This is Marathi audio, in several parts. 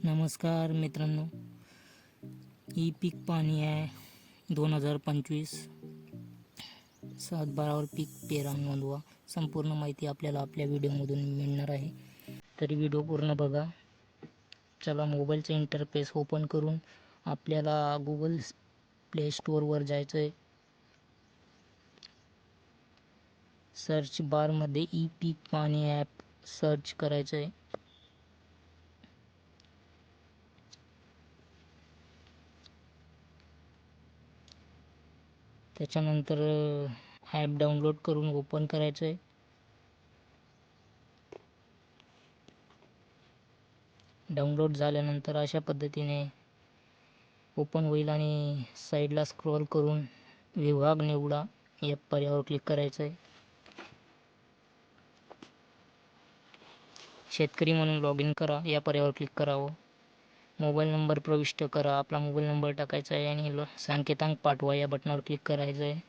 नमस्कार मित्रांनो, ई पीक पाहणी आहे 2025 7/12वर पीक पेरा नोंदवा. संपूर्ण माहिती आपल्याला आपल्या व्हिडिओमधून मिळणार आहे, तरी व्हिडिओ पूर्ण बघा. चला, मोबाईलचा इंटरफेस ओपन करून आपल्याला गुगल प्ले स्टोअरवर जायचं आहे. सर्च बारमध्ये ई पीक पाहणी ॲप सर्च करायचं आहे. त्याच्यानंतर ॲप डाउनलोड करून ओपन करायचं आहे. डाउनलोड झाल्यानंतर अशा पद्धतीने ओपन होईल आणि साईडला स्क्रॉल करून विभाग निवडा या पर्यायावर क्लिक करायचं आहे. शेतकरी म्हणून लॉग इन करा या पर्यायावर क्लिक करावं. मोबाईल नंबर प्रविष्ट करा, आपला मोबाईल नंबर टाकायचा आहे आणि संकेतांक पाठवा या बटनावर क्लिक करायचं आहे.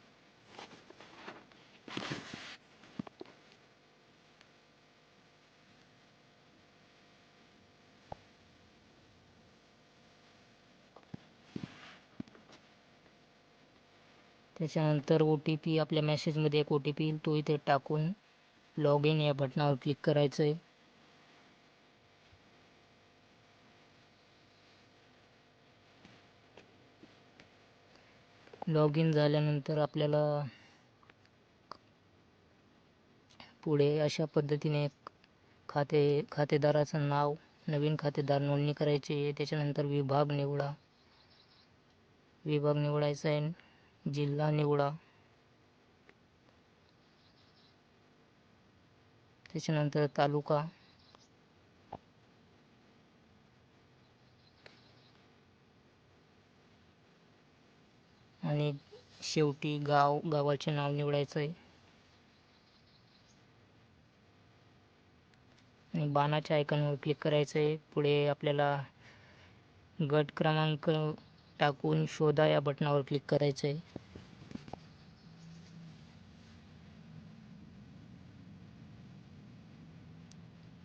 त्याच्यानंतर OTP, आपल्या मेसेजमध्ये एक OTP येईल, तो इथे टाकून लॉग इन या बटनावर क्लिक करायचं आहे. लॉग इन झाल्यानंतर आपल्याला पुढे अशा पद्धतीने खातेदाराचं नाव, नवीन खातेदार नोंदणी करायची आहे. त्याच्यानंतर विभाग निवडा, विभाग निवडायचा आहे, जिल्हा निवडा. त्याच्यानंतर तालुका, आणि शेवटी गावाचे नाव निवडायचं आहे. आणि बाणाच्या आयकॉनवर क्लिक करायचं आहे. पुढे आपल्याला गट क्रमांक टाकून शोधा या बटनावर क्लिक करायचं आहे.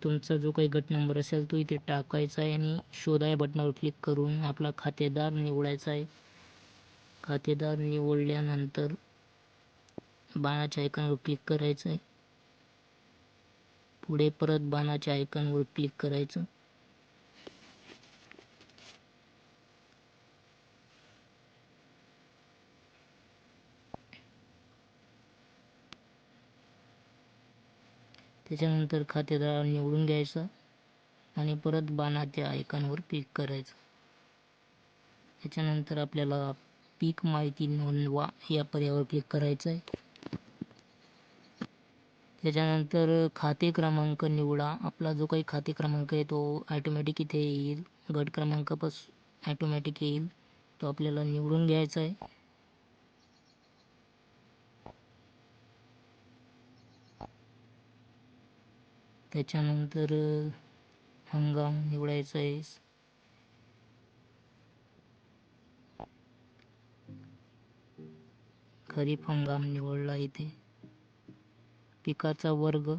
तुमचा जो काही गट नंबर असेल तो इथे टाकायचा आहे आणि शोधा या बटनावर क्लिक करून आपला खातेदार निवडायचा आहे. खातेदार निवडल्यानंतर बाणाच्या आयकॉनवर क्लिक करायचं आहे. पुढे परत बाणाच्या आयकॉनवर क्लिक करायचं. त्याच्यानंतर खातेदार निवडून घ्यायचा आणि परत बाणाच्या आयकॉनवर क्लिक करायचं. त्याच्यानंतर आपल्याला पीक माहिती नोंदवा या पर्यायावर क्लिक करायचं आहे. त्याच्यानंतर खाते क्रमांक निवडा. आपला जो काही खाते क्रमांक आहे तो ॲटोमॅटिक इथे येईल, गट क्रमांकापासून ॲटोमॅटिक येईल, तो आपल्याला निवडून घ्यायचा आहे. त्याच्यानंतर हंगाम निवडायचा आहे. खरीप हंगाम निवडला इथे. पिकाचा वर्ग,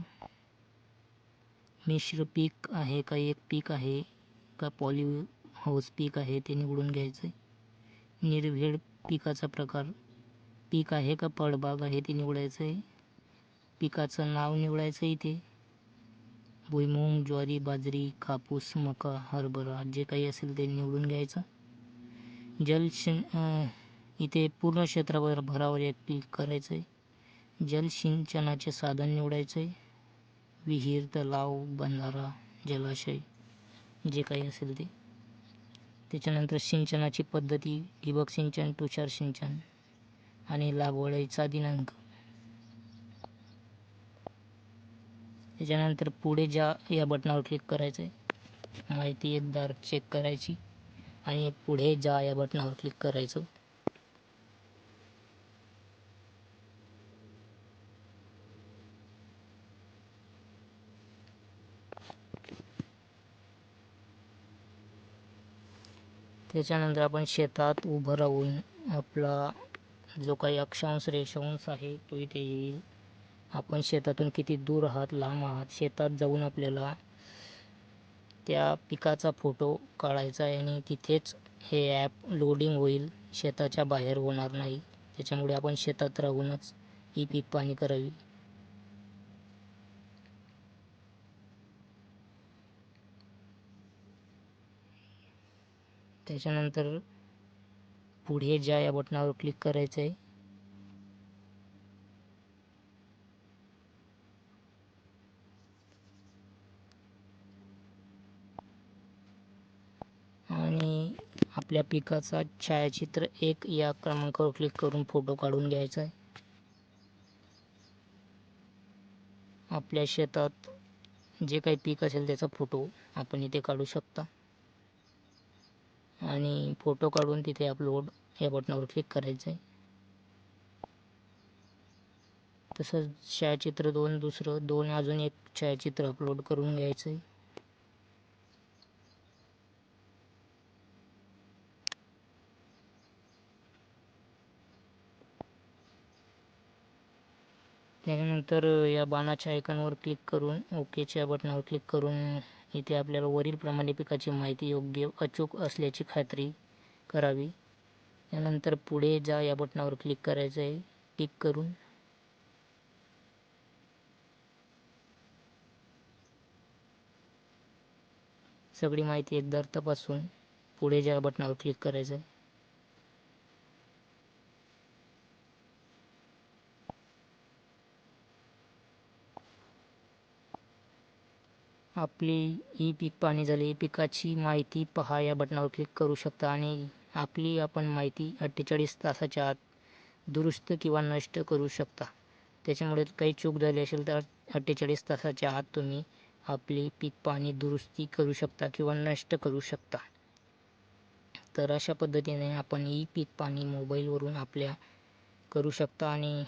मिश्र पीक आहे का एक पीक आहे का पॉली हाऊस पीक आहे ते निवडून घ्यायचं आहे. निर्भेळ पिकाचा प्रकार, पीक आहे का फळबाग आहे ते निवडायचं आहे. पिकाचं नाव निवडायचं इथे. भुईमूग, ज्वारी, बाजरी, कापूस, मका, हरभरा जे काही असेल ते निवडून घ्यायचं. इथे पूर्ण क्षेत्रावर भरावर एक क्लिक करायचं आहे. जलसिंचनाचे साधन निवडायचं आहे. विहीर, तलाव, बंधारा, जलाशय जे काही असेल ते. त्याच्यानंतर सिंचनाची पद्धती, ठिबक सिंचन, तुषार सिंचन आणि लागवडीचा दिनांक. त्याच्यानंतर पुढे जा या बटनावर क्लिक करायचं आहे. माहिती एकदा चेक करायची आणि पुढे जा या बटनावर क्लिक करायचं. त्याच्यानंतर आपण शेतात उभं राहून आपला जो काही अक्षांश रेषांश आहे तो इथे येईल. आपण शेतातून किती दूर आहात, लांब आहात, शेतात जाऊन आपल्याला त्या पिकाचा फोटो काढायचा आहे आणि तिथेच हे ॲप लोडिंग होईल, शेताच्या बाहेर होणार नाही. त्याच्यामुळे आपण शेतात राहूनच ही पीक पाहणी करावी. त्याच्यानंतर पुढे जा या बटनावर क्लिक करायचं आहे. आणि आपल्या पिकाचा छायाचित्र 1 या क्रमांकावर क्लिक करून फोटो काढून घ्यायचा आहे. आपल्या शेतात जे काही पीक असेल त्याचा फोटो आपण इथे काढू शकता आणि फोटो काढून तिथे अपलोड या बटनावर क्लिक करायचं आहे. तसंच छायाचित्र 2 दुसरं 2 अजून एक छायाचित्र अपलोड करून घ्यायचं आहे. त्यानंतर या बाणाच्या आयकॉनवर क्लिक करून ओकेच्या बटनावर क्लिक करून इथे आपल्याला वरीलप्रमाणे पिकाची माहिती योग्य अचूक असल्याची खात्री करावी. त्यानंतर पुढे जा या बटनावर क्लिक करायचं आहे. क्लिक करून सगळी माहिती एकदा तपासून पुढे जा बटनावर क्लिक करायचं आहे. आपली ही पीक पाहणी झाली. पिकाची माहिती पहा या बटनावर क्लिक करू शकता आणि आपली आपण माहिती 48 तासाच्या आत दुरुस्त किंवा नष्ट करू शकता. त्याच्यामुळे काही चूक झाली असेल तर 48 तासाच्या आत तुम्ही आपली पीक पाहणी दुरुस्ती करू शकता किंवा नष्ट करू शकता. तर अशा पद्धतीने आपण ई पीक पाहणी मोबाईलवरून आपल्या करू शकता आणि